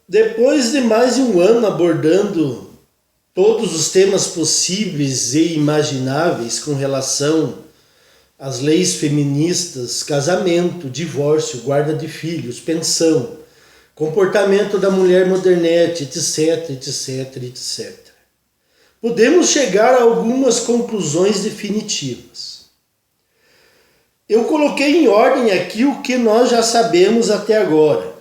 Depois de mais de um ano abordando todos os temas possíveis e imagináveis com relação às leis feministas, casamento, divórcio, guarda de filhos, pensão, comportamento da mulher modernete, etc, etc, etc. Podemos chegar a algumas conclusões definitivas. Eu coloquei em ordem aqui o que nós já sabemos até agora.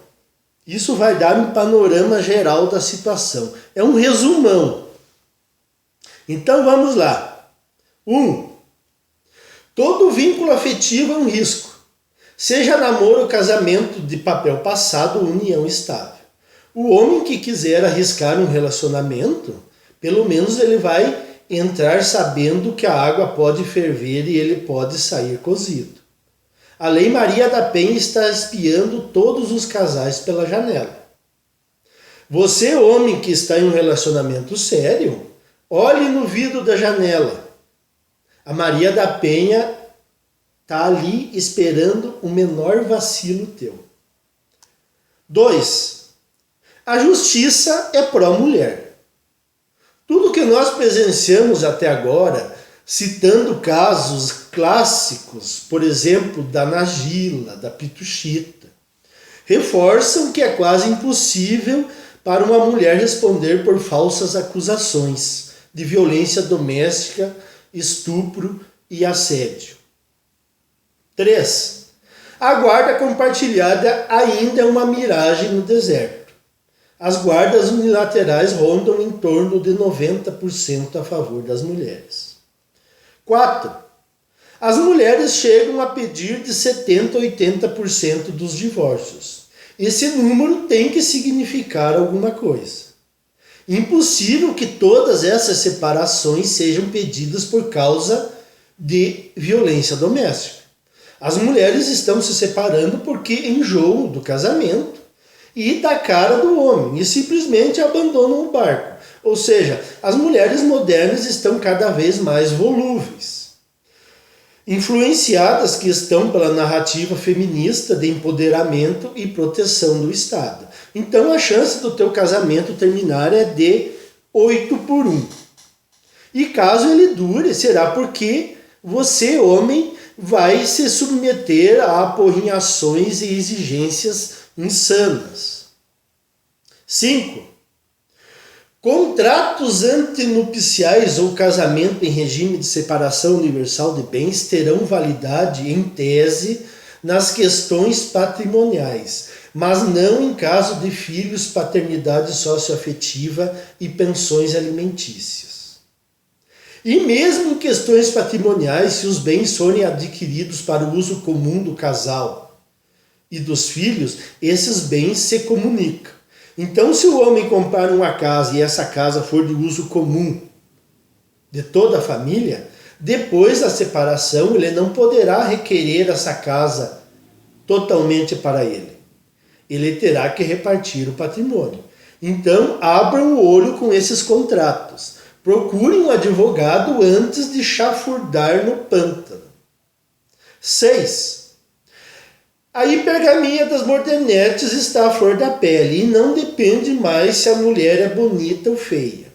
Isso vai dar um panorama geral da situação. É um resumão. Então vamos lá. 1. Todo vínculo afetivo é um risco. Seja namoro ou casamento de papel passado ou união estável. O homem que quiser arriscar um relacionamento, pelo menos ele vai entrar sabendo que a água pode ferver e ele pode sair cozido. A Lei Maria da Penha está espiando todos os casais pela janela. Você, homem que está em um relacionamento sério, olhe no vidro da janela. A Maria da Penha está ali esperando o menor vacilo teu. 2. A justiça é pró-mulher. Tudo que nós presenciamos até agora, citando casos clássicos, por exemplo, da Nagila, da Pituchita, reforçam que é quase impossível para uma mulher responder por falsas acusações de violência doméstica, estupro e assédio. 3. A guarda compartilhada ainda é uma miragem no deserto. As guardas unilaterais rondam em torno de 90% a favor das mulheres. 4. As mulheres chegam a pedir de 70% a 80% dos divórcios. Esse número tem que significar alguma coisa. Impossível que todas essas separações sejam pedidas por causa de violência doméstica. As mulheres estão se separando porque enjoam do casamento e da cara do homem e simplesmente abandonam o barco. Ou seja, as mulheres modernas estão cada vez mais volúveis, influenciadas que estão pela narrativa feminista de empoderamento e proteção do Estado. Então a chance do teu casamento terminar é de 8-1. E caso ele dure, será porque você, homem, vai se submeter a aporrinhações e exigências insanas. 5. Contratos antinupciais ou casamento em regime de separação universal de bens terão validade, em tese, nas questões patrimoniais, mas não em caso de filhos, paternidade socioafetiva e pensões alimentícias. E mesmo em questões patrimoniais, se os bens forem adquiridos para o uso comum do casal e dos filhos, esses bens se comunicam. Então, se o homem comprar uma casa e essa casa for de uso comum de toda a família, depois da separação ele não poderá requerer essa casa totalmente para ele. Ele terá que repartir o patrimônio. Então, abram o olho com esses contratos. Procurem um advogado antes de chafurdar no pântano. 6. A hipergamia das modernetes está à flor da pele e não depende mais se a mulher é bonita ou feia.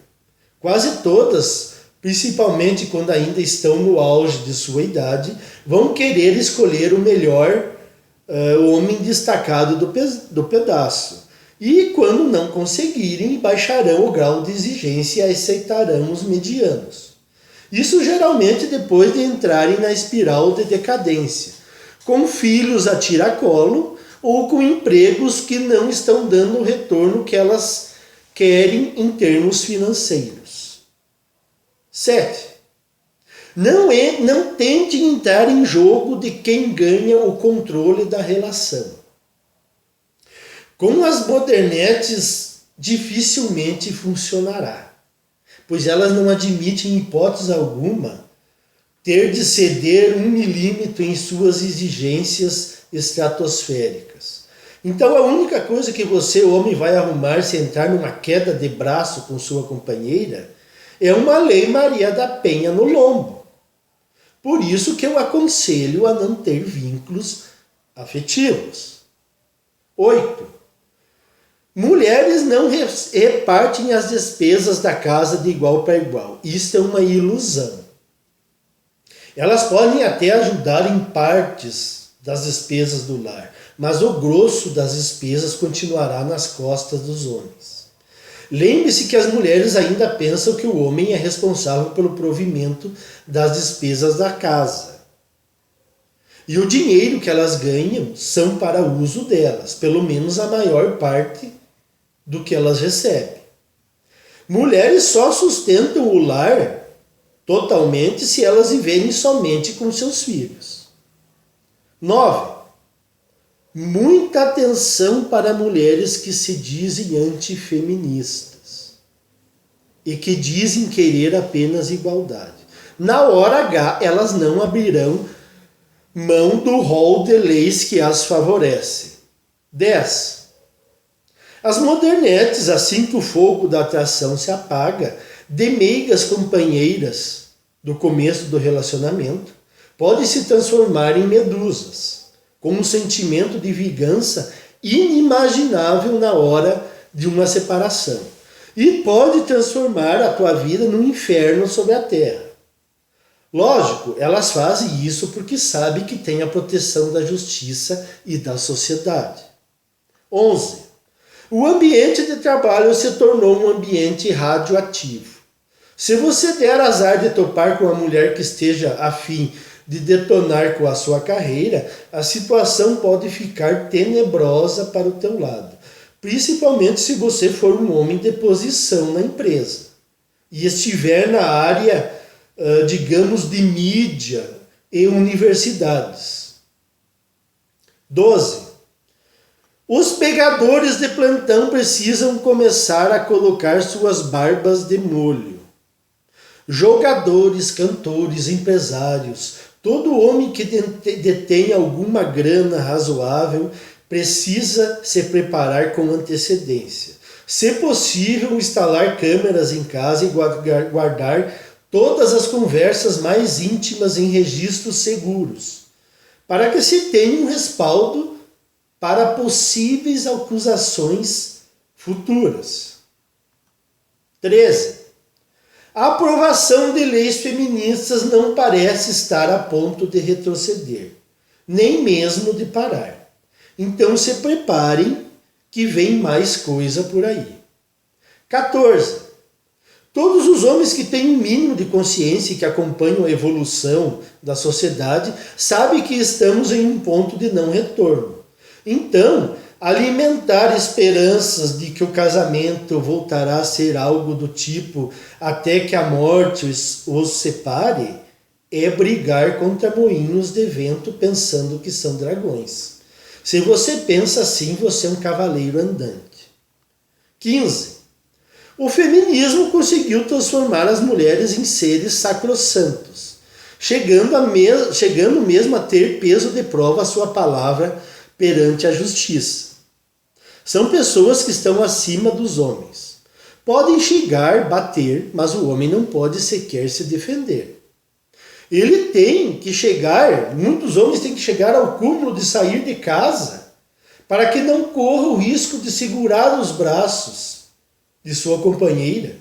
Quase todas, principalmente quando ainda estão no auge de sua idade, vão querer escolher o melhor homem destacado do pedaço. E quando não conseguirem, baixarão o grau de exigência e aceitarão os medianos. Isso geralmente depois de entrarem na espiral de decadência, com filhos a tiracolo ou com empregos que não estão dando o retorno que elas querem em termos financeiros. 7. Não tente entrar em jogo de quem ganha o controle da relação. Com as modernetes dificilmente funcionará, pois elas não admitem em hipótese alguma ter de ceder 1 milímetro em suas exigências estratosféricas. Então a única coisa que você, homem, vai arrumar se entrar numa queda de braço com sua companheira é uma Lei Maria da Penha no lombo. Por isso que eu aconselho a não ter vínculos afetivos. 8. não repartem as despesas da casa de igual para igual. Isso é uma ilusão. Elas podem até ajudar em partes das despesas do lar, mas o grosso das despesas continuará nas costas dos homens. Lembre-se que as mulheres ainda pensam que o homem é responsável pelo provimento das despesas da casa. E o dinheiro que elas ganham são para uso delas, pelo menos a maior parte do que elas recebem. Mulheres só sustentam o lar totalmente se elas viverem somente com seus filhos. 9. Muita atenção para mulheres que se dizem antifeministas e que dizem querer apenas igualdade. Na hora H, elas não abrirão mão do rol de leis que as favorece. 10. As modernetes, assim que o fogo da atração se apaga, de meigas companheiras do começo do relacionamento, podem se transformar em medusas, com um sentimento de vingança inimaginável na hora de uma separação. E pode transformar a tua vida num inferno sobre a terra. Lógico, elas fazem isso porque sabem que tem a proteção da justiça e da sociedade. 11. O ambiente de trabalho se tornou um ambiente radioativo. Se você der azar de topar com uma mulher que esteja a fim de detonar com a sua carreira, a situação pode ficar tenebrosa para o teu lado, principalmente se você for um homem de posição na empresa e estiver na área, digamos, de mídia e universidades. 12. Os pegadores de plantão precisam começar a colocar suas barbas de molho. Jogadores, cantores, empresários, todo homem que detém alguma grana razoável precisa se preparar com antecedência. Se possível, instalar câmeras em casa e guardar todas as conversas mais íntimas em registros seguros, para que se tenha um respaldo para possíveis acusações futuras. 13. A aprovação de leis feministas não parece estar a ponto de retroceder, nem mesmo de parar. Então se preparem que vem mais coisa por aí. 14. Todos os homens que têm um mínimo de consciência e que acompanham a evolução da sociedade sabem que estamos em um ponto de não retorno. Então, alimentar esperanças de que o casamento voltará a ser algo do tipo até que a morte os separe é brigar contra moinhos de vento pensando que são dragões. Se você pensa assim, você é um cavaleiro andante. 15. O feminismo conseguiu transformar as mulheres em seres sacrossantos, chegando mesmo a ter peso de prova a sua palavra perante a justiça. São pessoas que estão acima dos homens. Podem chegar, bater, mas o homem não pode sequer se defender. Ele tem que chegar, muitos homens têm que chegar ao cúmulo de sair de casa para que não corra o risco de segurar os braços de sua companheira,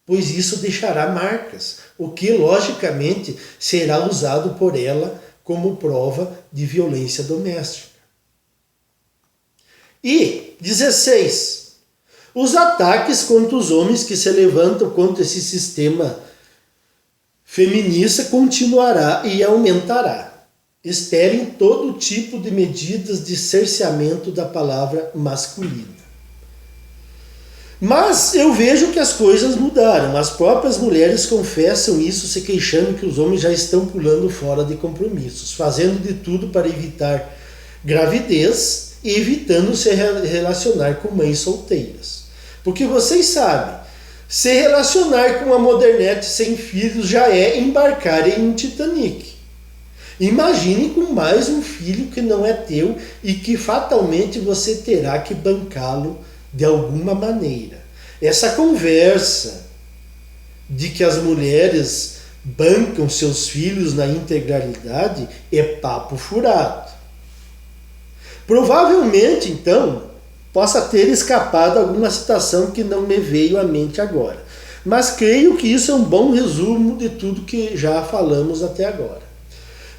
pois isso deixará marcas, o que logicamente será usado por ela como prova de violência doméstica. E 16. Os ataques contra os homens que se levantam contra esse sistema feminista continuará e aumentará. Esperem todo tipo de medidas de cerceamento da palavra masculina. Mas eu vejo que as coisas mudaram. As próprias mulheres confessam isso, se queixando que os homens já estão pulando fora de compromissos, fazendo de tudo para evitar gravidez e evitando se relacionar com mães solteiras. Porque vocês sabem, se relacionar com uma modernete sem filhos já é embarcar em um Titanic. Imagine com mais um filho que não é teu e que fatalmente você terá que bancá-lo de alguma maneira. Essa conversa de que as mulheres bancam seus filhos na integralidade é papo furado. Provavelmente, então, possa ter escapado alguma citação que não me veio à mente agora. Mas creio que isso é um bom resumo de tudo que já falamos até agora.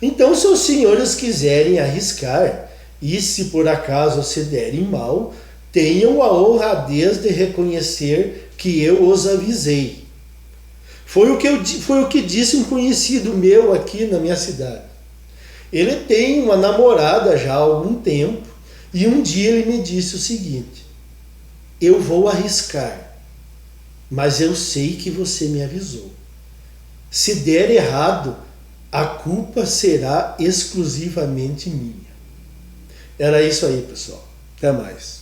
Então, se os senhores quiserem arriscar, e se por acaso se derem mal, tenham a honradez de reconhecer que eu os avisei. Foi o que disse um conhecido meu aqui na minha cidade. Ele tem uma namorada já há algum tempo, e um dia ele me disse o seguinte: eu vou arriscar, mas eu sei que você me avisou. Se der errado, a culpa será exclusivamente minha. Era isso aí, pessoal. Até mais.